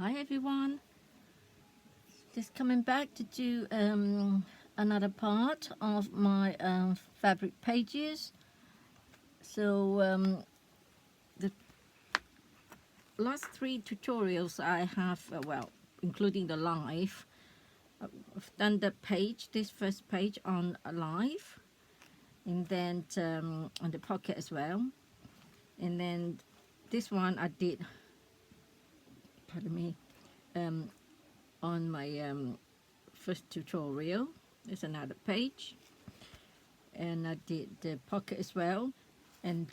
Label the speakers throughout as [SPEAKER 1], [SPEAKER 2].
[SPEAKER 1] Hi everyone, just coming back to do another part of my fabric pages. So the last three tutorials I have, well, including the live, I've done the page, this first page on a live, and then on the pocket as well. And then this one I did, pardon me, um, on my first tutorial. There's another page. And I did the pocket as well, and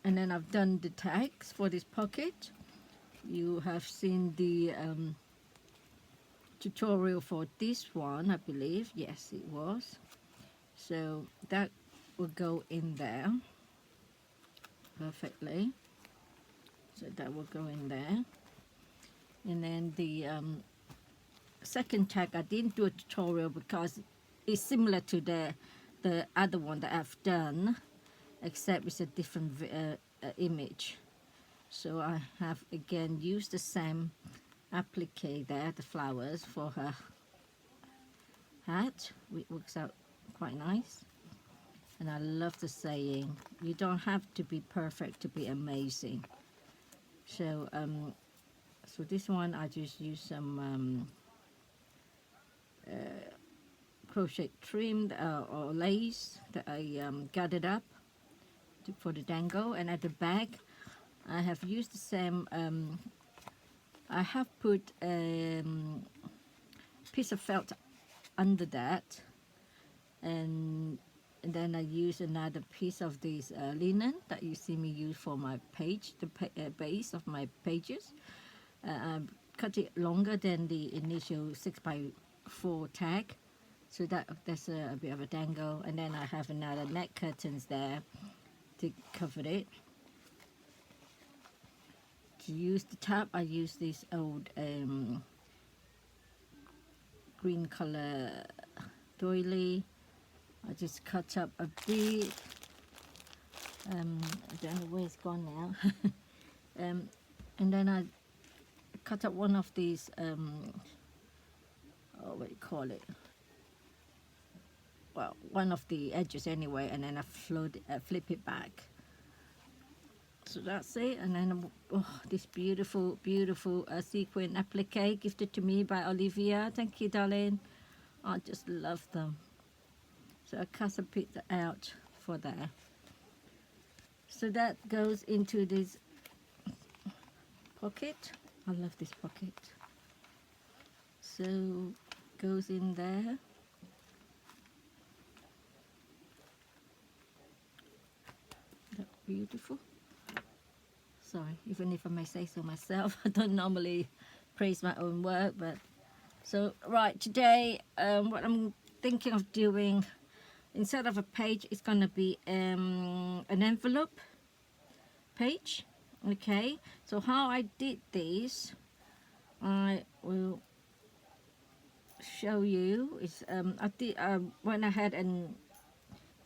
[SPEAKER 1] then I've done the tags for this pocket. You have seen the tutorial for this one, I believe. Yes, it was. So that will go in there perfectly. So that will go in there. And then the second tag, I didn't do a tutorial because it's similar to the other one that I've done, except it's a different image. So I have again used the same applique there, the flowers for her hat, which works out quite nice. And I love the saying, you don't have to be perfect to be amazing. So so this one I just use some crochet trim or lace that I gathered up for the dangle. And at the back I have used the same, I have put piece of felt under that, and then I use another piece of this linen that you see me use for my page, the base of my pages. I cut it longer than the initial 6x4 tag, so that's a bit of a dangle. And then I have another neck curtains there to cover it. To use the top, I use this old green color doily. I just cut up a bit. I don't know where it's gone now. And then I cut up one of these, what do you call it? Well, one of the edges anyway, and then I flip it back. So that's it. And then this beautiful, beautiful sequin applique gifted to me by Olivia. Thank you, darling. I just love them. So I cut a bit out for there. So that goes into this pocket. I love this pocket. So goes in there. That's beautiful. Sorry, even if I may say so myself, I don't normally praise my own work, but so right today, what I'm thinking of doing, instead of a page, it's gonna be an envelope page. Okay, so how I did this, I will show you. Is I did went ahead and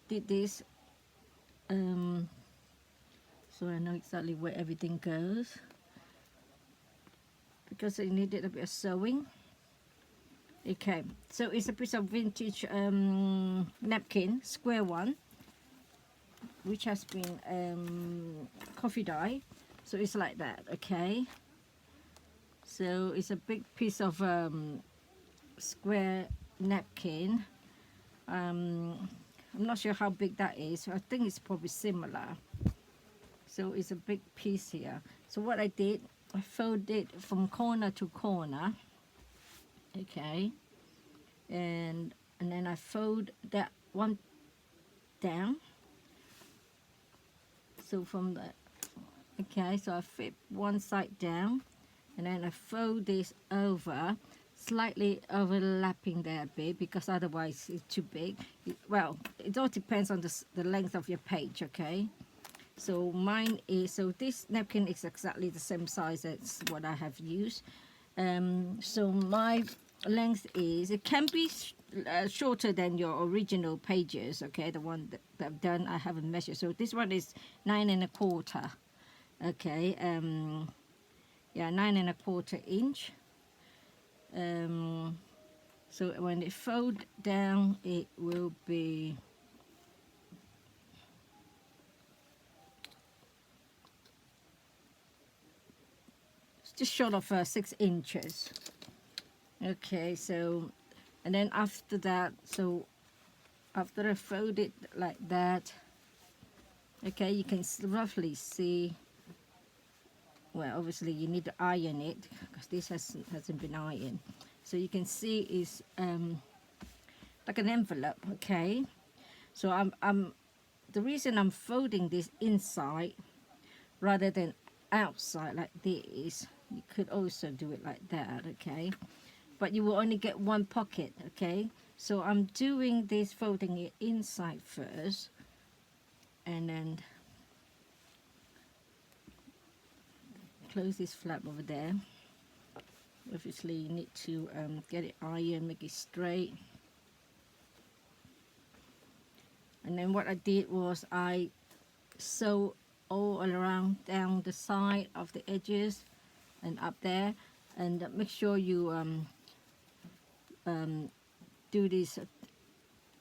[SPEAKER 1] did this, so I know exactly where everything goes, because it needed a bit of sewing. Okay, so it's a piece of vintage napkin, square one, which has been coffee dye, so it's like that. Okay, so it's a big piece of square napkin. I'm not sure how big that is. I think it's probably similar. So it's a big piece here. So what I did, I folded from corner to corner. Okay, and then I fold that one down. So from the, okay, so I flip one side down, and then I fold this over, slightly overlapping there a bit, because otherwise it's too big. Well, it all depends on the length of your page. Okay, so mine is, so this napkin is exactly the same size as what I have used. So my length is, it can be shorter than your original pages. Okay, the one that I've done, I haven't measured. So this one is 9 1/4. Okay, yeah, 9¼ inch. So when it fold down, it will be just short of 6 inches. Okay, so and then after that, so after I fold it like that, okay, you can roughly see. Well, obviously you need to iron it because this hasn't been ironed. So you can see it's like an envelope. Okay, so I'm the reason I'm folding this inside rather than outside like this. You could also do it like that. Okay, but you will only get one pocket. Okay, so I'm doing this, folding it inside first, and then close this flap over there. Obviously you need to get it ironed, make it straight. And then what I did was I sew all around down the side of the edges and up there, and make sure you do this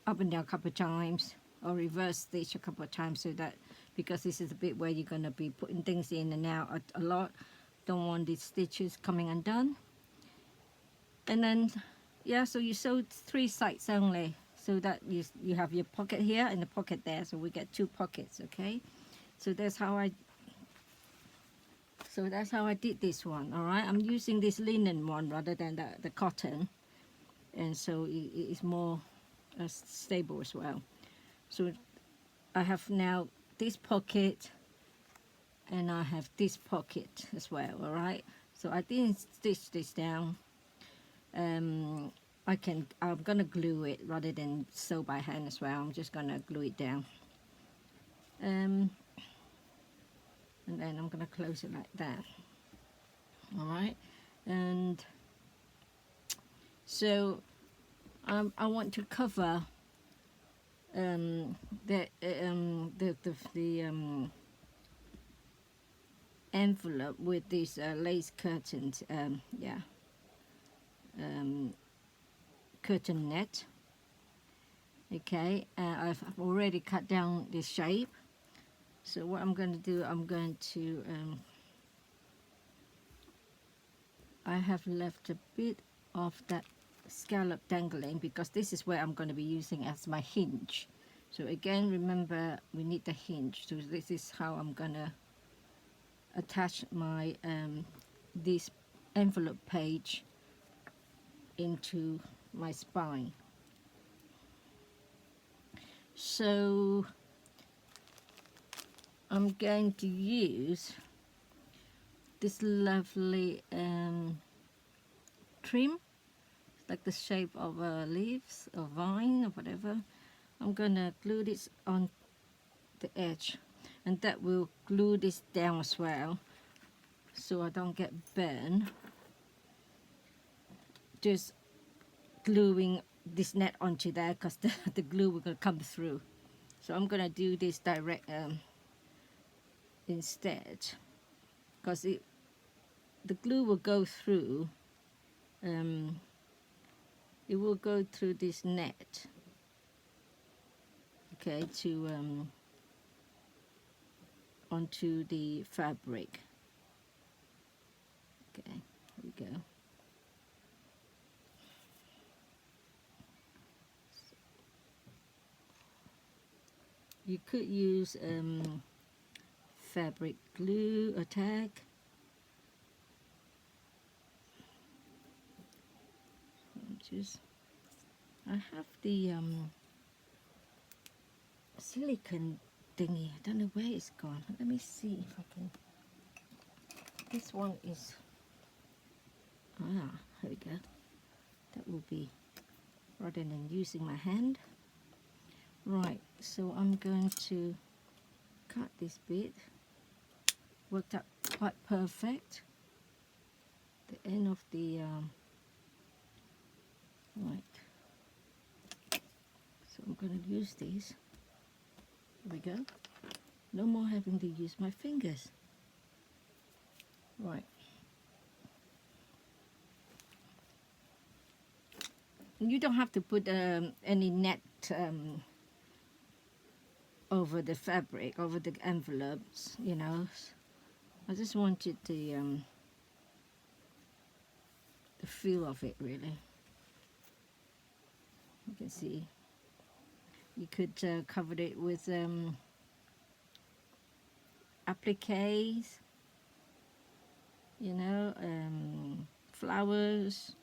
[SPEAKER 1] up and down a couple of times, or reverse stitch a couple of times, so that, because this is the bit where you're going to be putting things in and out a lot, don't want these stitches coming undone. And then yeah, so you sew 3 sides only, so that you have your pocket here and the pocket there, so we get 2 pockets. Okay, so that's how I did this one. All right, I'm using this linen one rather than the cotton, and so it is more stable as well. So I have now this pocket and I have this pocket as well. All right, so I didn't stitch this down. I'm gonna glue it rather than sew by hand as well. I'm just gonna glue it down, and then I'm gonna close it like that. All right, and so I want to cover the envelope with these lace curtains. Curtain net. Okay, I've already cut down this shape. So what I'm going to do, I'm going to I have left a bit of that scallop dangling because this is where I'm going to be using as my hinge. So again, remember, we need the hinge. So this is how I'm going to attach my this envelope page into my spine. So I'm going to use this lovely trim, like the shape of leaves or vine or whatever. I'm gonna glue this on the edge, and that will glue this down as well, so I don't get burned. Just gluing this net onto there, because the glue will gonna come through. So I'm gonna do this direct instead, because the glue will go through. It will go through this net. Okay, to onto the fabric. Okay, here we go. You could use fabric glue or tag. I have the silicone thingy. I don't know where it's gone. Let me see if I can. This one is. Here we go. That will be rather than using my hand. Right, so I'm going to cut this bit. Worked out quite perfect. The end of the right. So I'm going to use these. Here we go. No more having to use my fingers. Right. you don't have to put any net over the fabric, over the envelopes, you know. I just wanted the feel of it, really. You can see you could cover it with appliques, you know, flowers,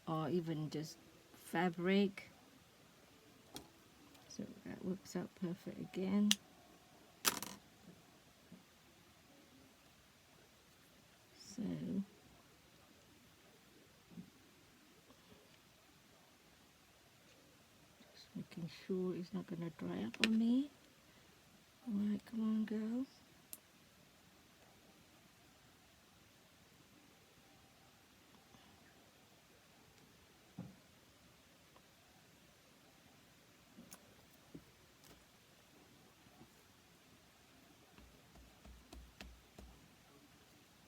[SPEAKER 1] or even just fabric. So that works out perfect again. So just making sure it's not going to dry up on me. Alright, come on, girl.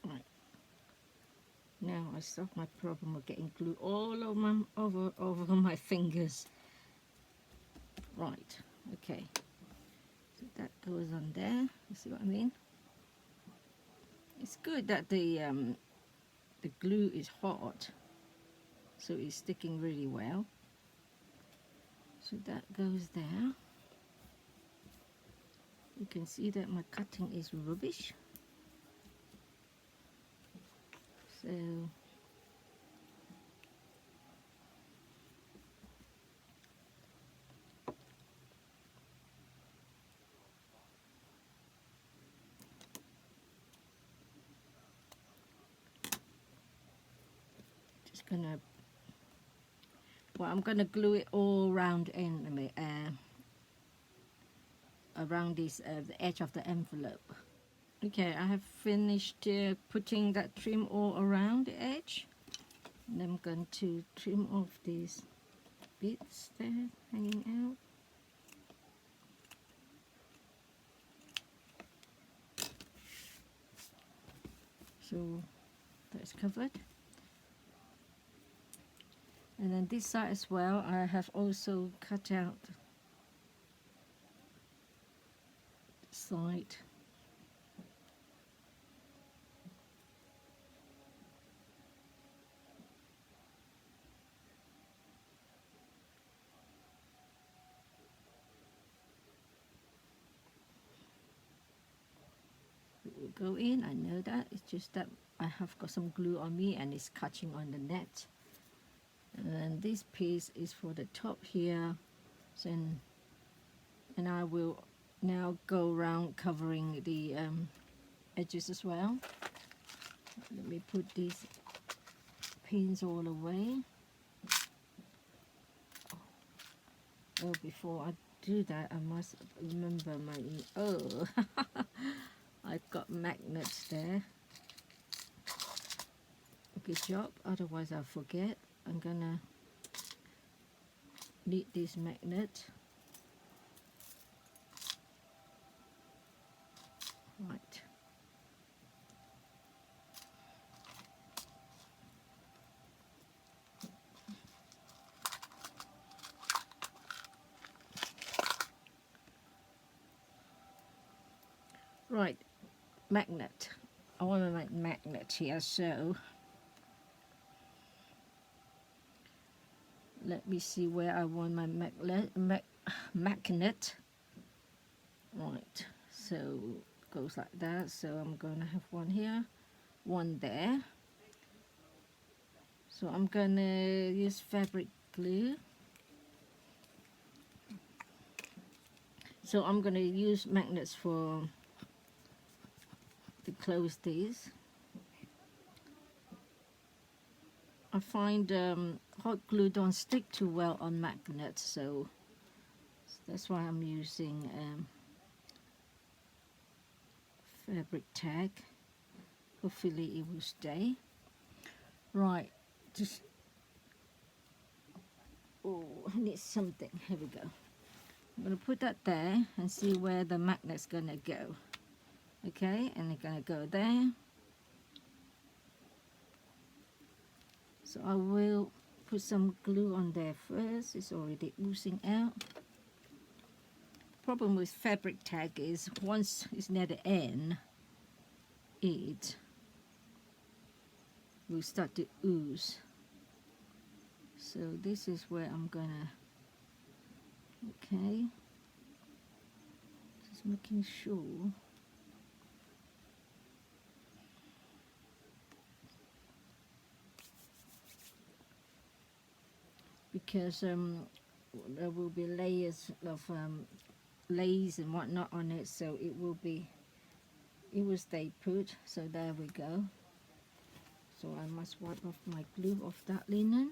[SPEAKER 1] Right. Now I solved my problem of getting glue all over my fingers. Right. Okay. So that goes on there. You see what I mean? It's good that the glue is hot, so it's sticking really well. So that goes there. You can see that my cutting is rubbish. So just gonna, well, I'm gonna glue it all around around this the edge of the envelope. Okay, I have finished putting that trim all around the edge, and I'm going to trim off these bits there hanging out. So that's covered. And then this side as well, I have also cut out the side. It will go in, I know that. It's just that I have got some glue on me and it's catching on the net. And then this piece is for the top here. So, and I will now go around covering the edges as well. Let me put these pins all away. Oh, before I do that, I must remember my, I've got magnets there. Good job, otherwise I'll forget. I'm gonna need this magnet. Right. Right, magnet. I want to make magnet here, so let me see where I want my magnet. Right, so it goes like that. So I'm gonna have one here, one there. So I'm gonna use fabric glue. So I'm gonna use magnets to close these. I find hot glue don't stick too well on magnets, so that's why I'm using fabric tag. Hopefully it will stay. Right, just, oh, I need something. Here we go. I'm going to put that there and see where the magnet's going to go. Okay, and it's going to go there. So I will put some glue on there first. It's already oozing out. Problem with fabric tag is once it's near the end, it will start to ooze. So this is where I'm gonna, okay, just making sure. Because there will be layers of lace and whatnot on it, so it will stay put. So there we go. So I must wipe off my glue off that linen.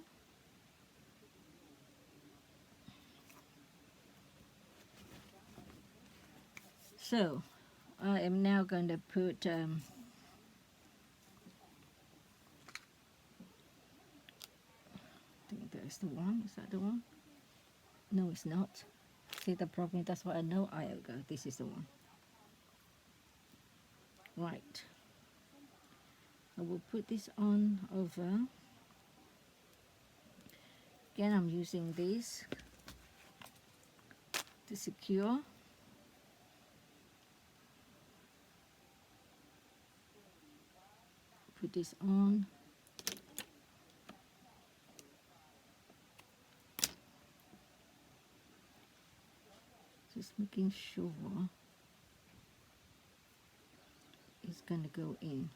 [SPEAKER 1] So I am now going to put I think that's the one. Is that the one? No, it's not. See the problem? That's why I know I'll go. This is the one. Right. I will put this on over. Again, I'm using this to secure. Put this on. Just making sure it's going to go in.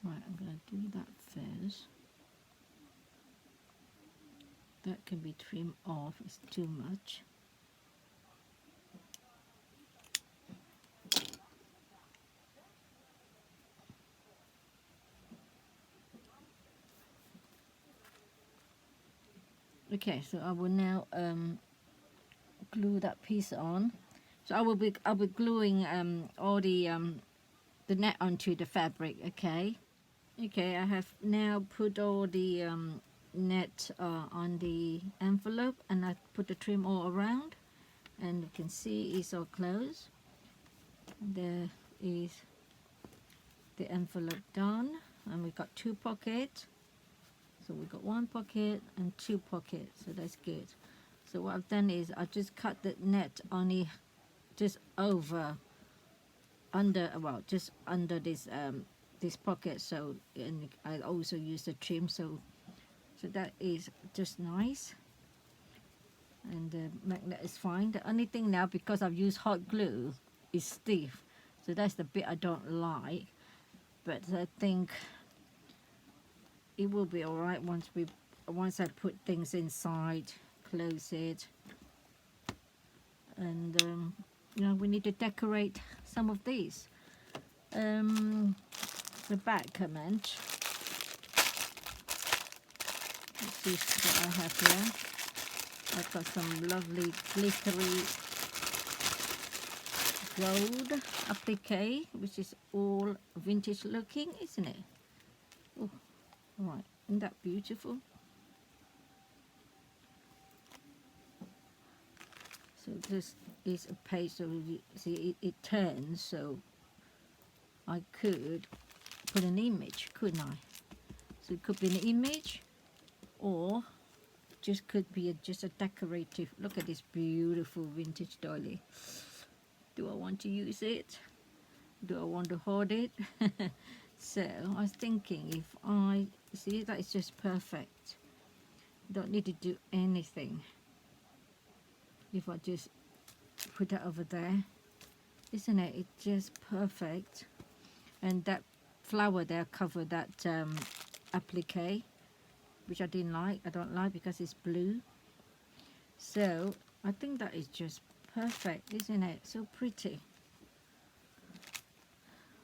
[SPEAKER 1] Right, I'm going to do that first. That can be trimmed off, it's too much. Okay, so I will now glue that piece on. So I'll be gluing all the net onto the fabric. Okay. Okay, I have now put all the net on the envelope, and I put the trim all around, and you can see it's all closed. There is the envelope done, and we got 2 pockets. So we got 1 pocket and 2 pockets, so that's good. So what I've done is I just cut the net only just over, under, well, just under this this pocket. So, and I also use the trim, so that is just nice. And the magnet is fine. The only thing now, because I've used hot glue, is stiff. So that's the bit I don't like. But I think it will be all right once I put things inside, close it, and you know, we need to decorate some of these. The back comment. This is what I have here. I've got some lovely glittery gold applique, which is all vintage looking, isn't it? Oh, right, isn't that beautiful? So this is a page, so you see it turns, so I could put an image, couldn't I? So it could be an image, or just could be just a decorative. Look at this beautiful vintage dolly. Do I want to use it? Do I want to hold it? So I was thinking, if I see, that is just perfect. Don't need to do anything. If I just put that over there, isn't it? It's just perfect. And that flower there covered that applique, which I didn't like. I don't like because it's blue. So I think that is just perfect, isn't it? So pretty.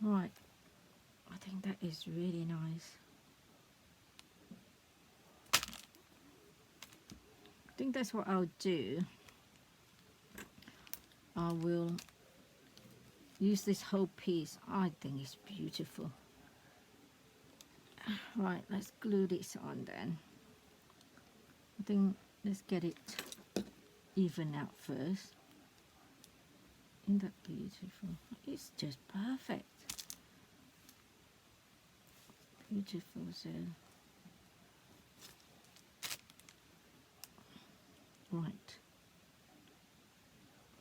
[SPEAKER 1] Right, I think that is really nice. I think that's what I'll do. I will use this whole piece. I think it's beautiful. Right, let's glue this on then. I think let's get it even out first. Isn't that beautiful? It's just perfect. Beautiful. So right,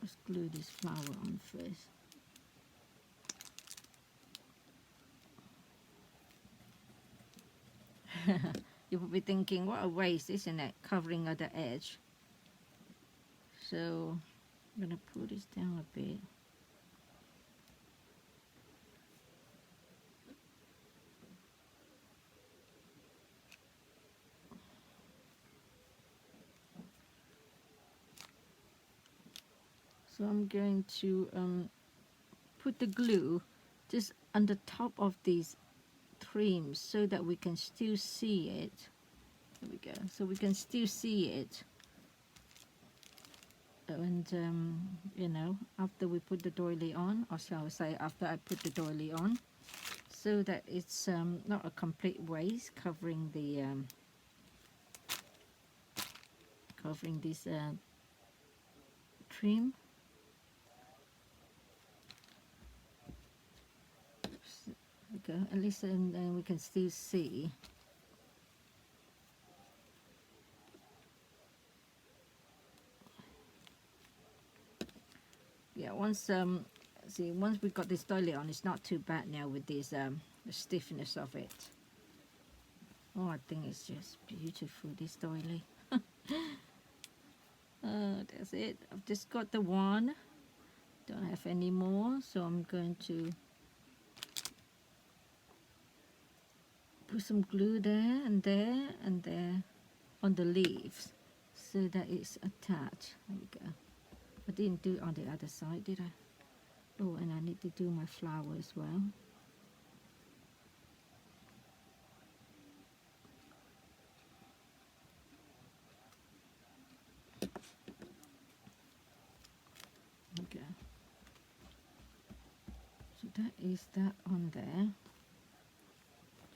[SPEAKER 1] let's glue this flower on first. You will be thinking, what a waste, isn't it, covering at the edge? So I'm gonna pull this down a bit. So I'm going to put the glue just on the top of these trims so that we can still see it. There we go. So we can still see it. And you know, after we put the doily on, or shall I say after I put the doily on, so that it's not a complete waste covering the covering this trim. So there we go. At least then we can still see. Yeah, once once we got this doily on, it's not too bad now with this the stiffness of it. Oh, I think it's just beautiful, this doily. That's it. I've just got the one. Don't have any more, so I'm going to put some glue there and there and there on the leaves so that it's attached. There we go. I didn't do it on the other side, did I? Oh, and I need to do my flower as well. Okay. So that is that on there.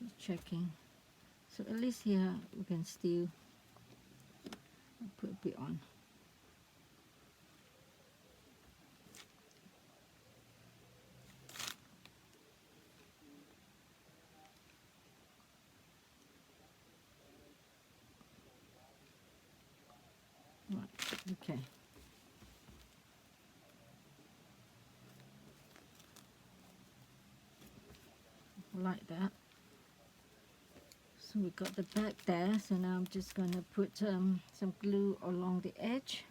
[SPEAKER 1] Just checking. So at least here we can still put a bit on. Right, okay. Like that. So we got the back there, so now I'm just going to put some glue along the edge.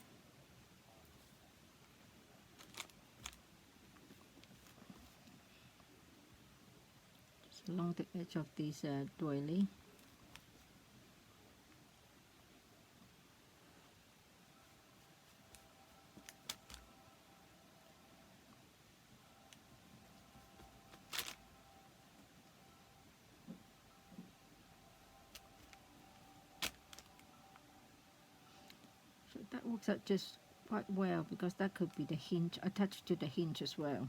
[SPEAKER 1] Just along the edge of this doily. So that works out just quite well because that could be the hinge, attached to the hinge as well.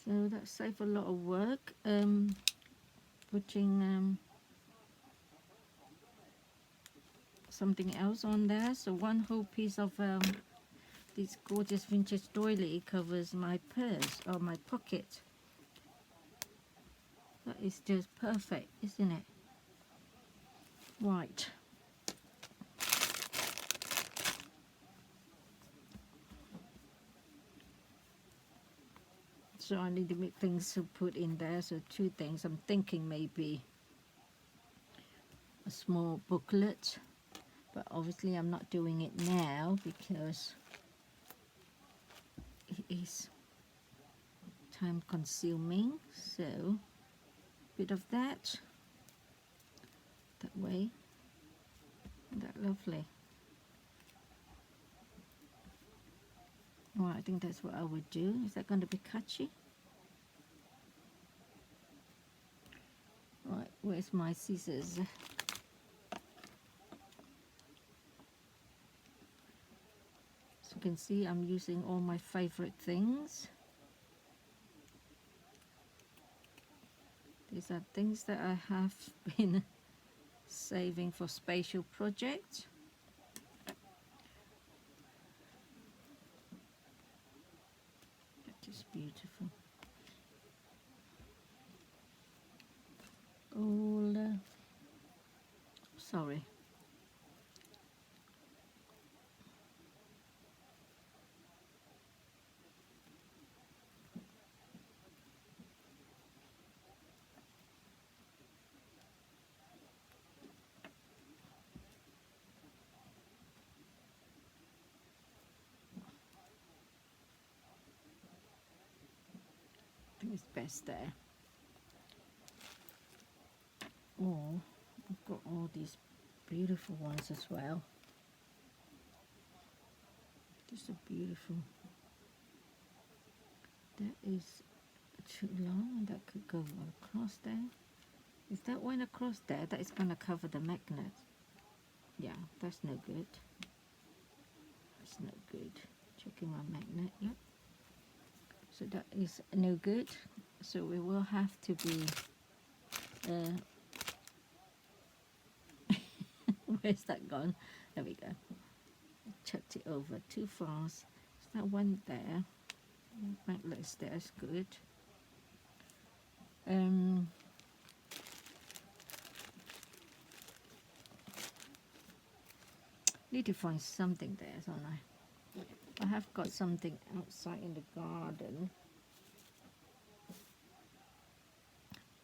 [SPEAKER 1] So that saves a lot of work. Putting something else on there. So one whole piece of this gorgeous vintage doily covers my purse or my pocket. That is just perfect, isn't it? Right. So I need to make things to put in there. So two things. I'm thinking maybe a small booklet, but obviously I'm not doing it now because it is time consuming. So a bit of that way. Isn't that lovely? Well, I think that's what I would do. Is that going to be catchy? Right, where's my scissors? can see, I'm using all my favorite things. These are things that I have been saving for spatial projects. That is beautiful. All sorry. I think it's best there. Oh, I've got all these beautiful ones as well. These are beautiful. That is too long. That could go across there. Is that one across there? That is going to cover the magnet. Yeah, that's no good. That's no good. Checking my magnet. Yep. So that is no good. So we will have to be. Where's that gone? There we go. Chucked it over too fast. So that one there. Magnet's there is good. Need to find something there, don't I? I have got something outside in the garden.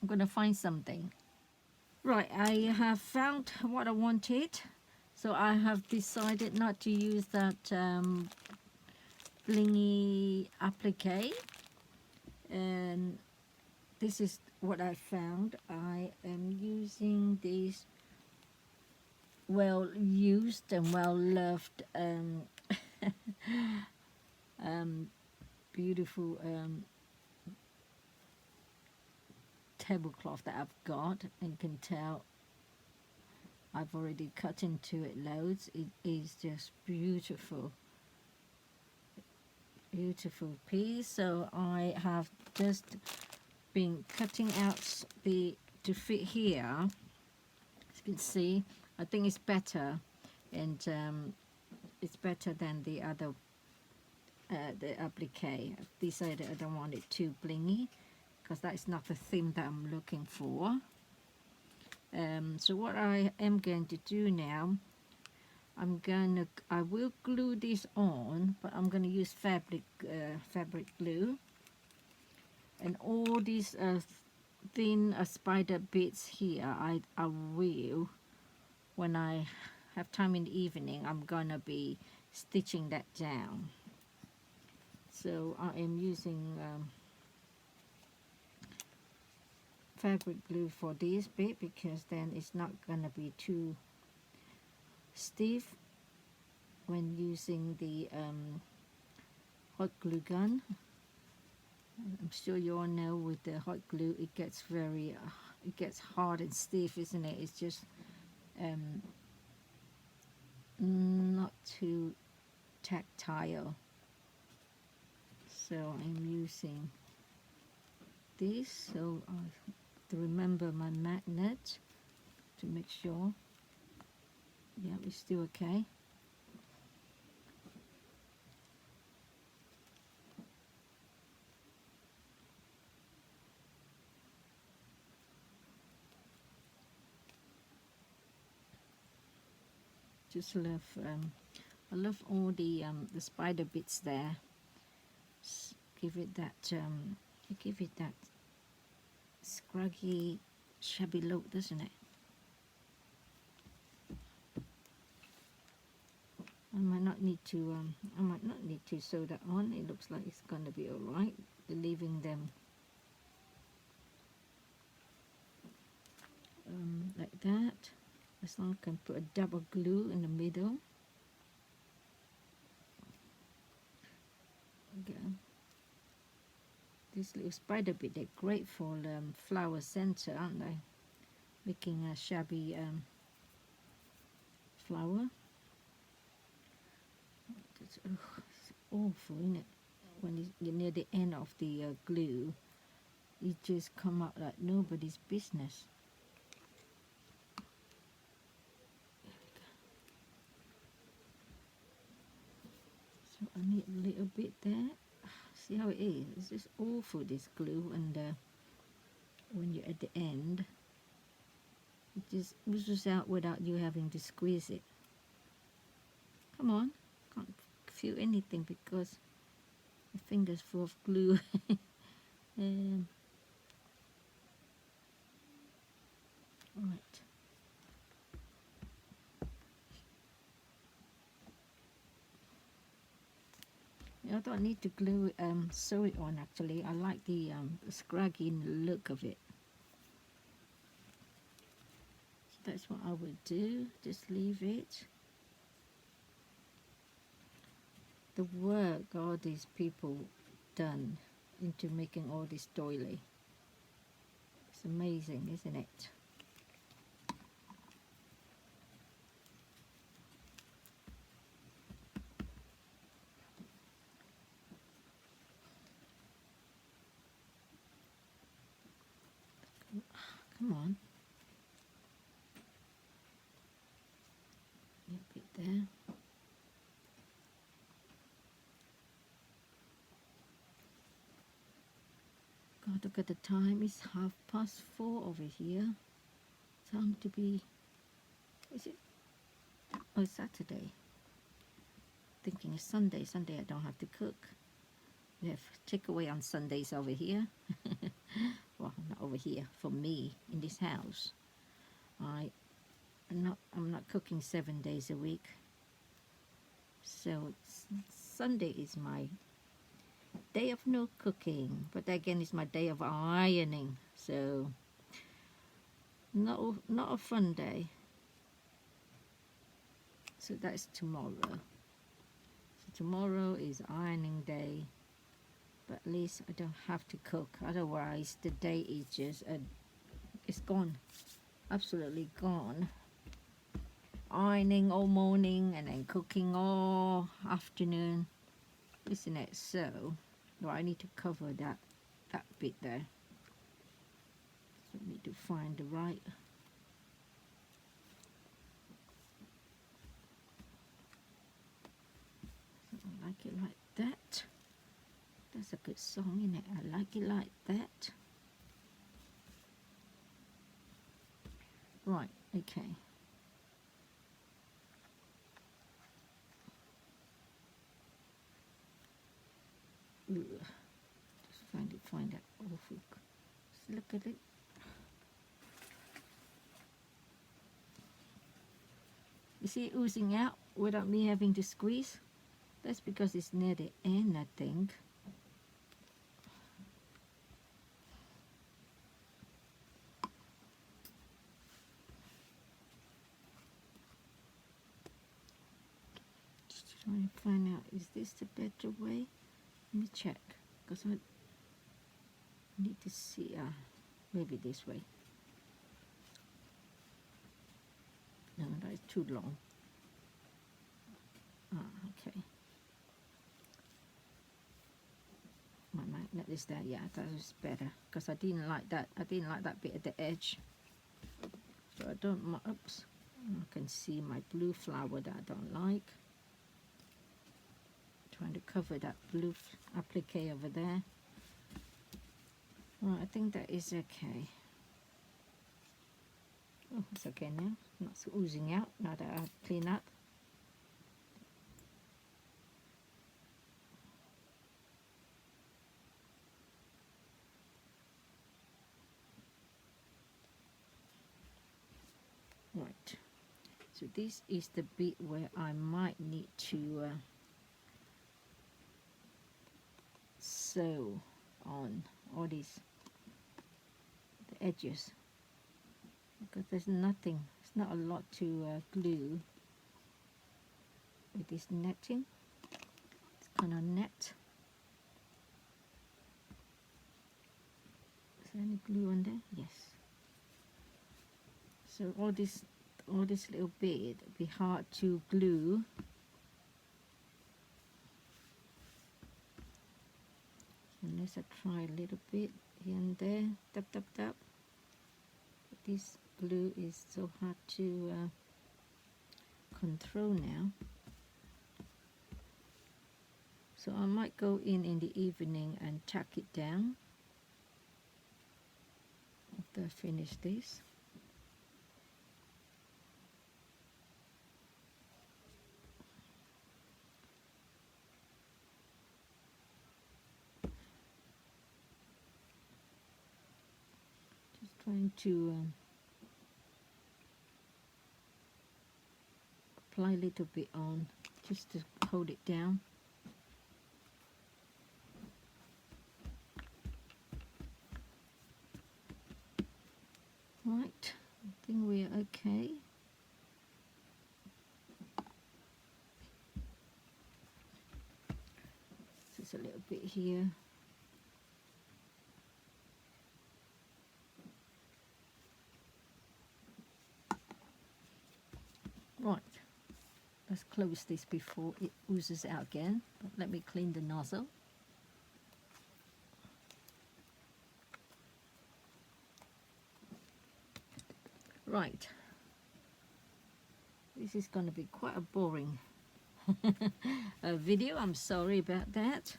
[SPEAKER 1] I'm gonna find something. Right, I have found what I wanted. So I have decided not to use that blingy applique. And this is what I found. I am using these well used and well loved beautiful tablecloth that I've got, and you can tell I've already cut into it loads. It is just beautiful, beautiful piece. So I have just been cutting out to fit here. As you can see, I think it's better, and it's better than the other the applique. I've decided I don't want it too blingy because that is not the theme that I'm looking for. So what I am going to do now, I will glue this on, but I'm going to use fabric glue, and all these thin spider bits here, I will, when I have time in the evening, I'm gonna be stitching that down. So I am using fabric glue for this bit, because then it's not gonna be too stiff when using the hot glue gun. I'm sure you all know with the hot glue it gets very it gets hard and stiff, isn't it? It's just not too tactile. So I'm using this, so I have to remember my magnet to make sure. Yeah, it's still okay. Just love, I love all the spider bits there. Give it that scraggy, shabby look, doesn't it? I might not need to sew that on. It looks like it's gonna be all right. Leaving them like that. As long as I can put a double glue in the middle. Okay. This little spider bit, they're great for flower center, aren't they? Making a shabby flower. awful, isn't it? When you're near the end of the glue, it just come out like nobody's business. So I need a little bit there. See how it is? It's just awful, this glue, and when you're at the end, it just oozes out without you having to squeeze it. Come on, can't feel anything because my finger's full of glue. Right. I don't need to glue sew it on actually. I like the scraggy look of it. So that's what I would do. Just leave it. The work all these people done into making all this doily. It's amazing, isn't it? Come on. A bit there. God, look at the time. It's 4:30 over here. Time to be... Is it? Oh, Saturday. Thinking it's Sunday. Sunday I don't have to cook. We have takeaway on Sundays over here. Well, not over here. For me, in this house. I'm not cooking 7 days a week. So Sunday is my day of no cooking. But again, it's my day of ironing. So not a fun day. So that's tomorrow. So tomorrow is ironing day. But at least I don't have to cook. Otherwise, the day is just it's gone. Absolutely gone. Ironing all morning and then cooking all afternoon, isn't it? So, well, I need to cover that bit there. So I need to find the right. So I like it like that. That's a good song, isn't it? I like it like that. Right, okay. Ugh. Just find that awful. Just look at it. You see it oozing out without me having to squeeze? That's because it's near the end, I think. Just trying to find out, is this the better way? Let me check, because I need to see, maybe this way. No, that is too long. Okay. My magnet is there, yeah, that is better, because I didn't like that. I didn't like that bit at the edge. So I don't, oops, I can see my blue flower that I don't like. Trying to cover that blue applique over there. Right, I think that is okay. Oh, it's okay now. Not so oozing out now that I clean up. Right. So this is the bit where I might need to sew on all these the edges, because there's nothing, it's not a lot to glue with this netting. It's kind of net. Is there any glue on there? Yes. So all this little bit be hard to glue. Just try a little bit here and there, tap tap tap. This glue is so hard to control now, so I might go in the evening and tack it down after I finish this. Just trying to apply a little bit on just to hold it down. Right, I think we're okay. Just a little bit here. Right, let's close this before it oozes out again. But let me clean the nozzle. Right, this is going to be quite a boring video. I'm sorry about that.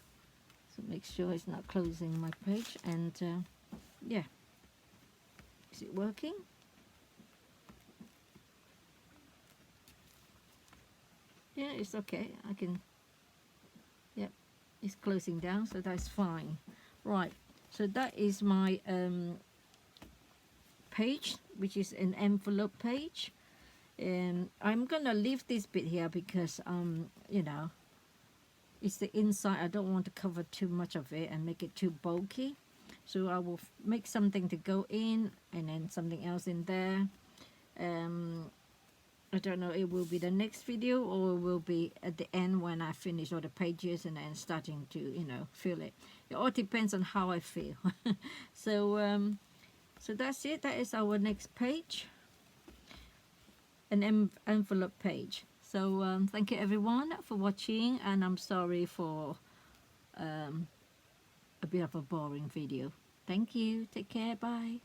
[SPEAKER 1] So make sure it's not closing my page. And yeah, is it working? Yeah, it's okay. I can, yep, it's closing down, so that's fine. Right, so that is my page, which is an envelope page. And I'm gonna leave this bit here because you know, it's the inside. I don't want to cover too much of it and make it too bulky, so I will make something to go in and then something else in there. I don't know, it will be the next video or it will be at the end when I finish all the pages and then starting to, you know, fill it. It all depends on how I feel. So so that's it. That is our next page, an envelope page. So thank you everyone for watching, and I'm sorry for a bit of a boring video. Thank you. Take care. Bye.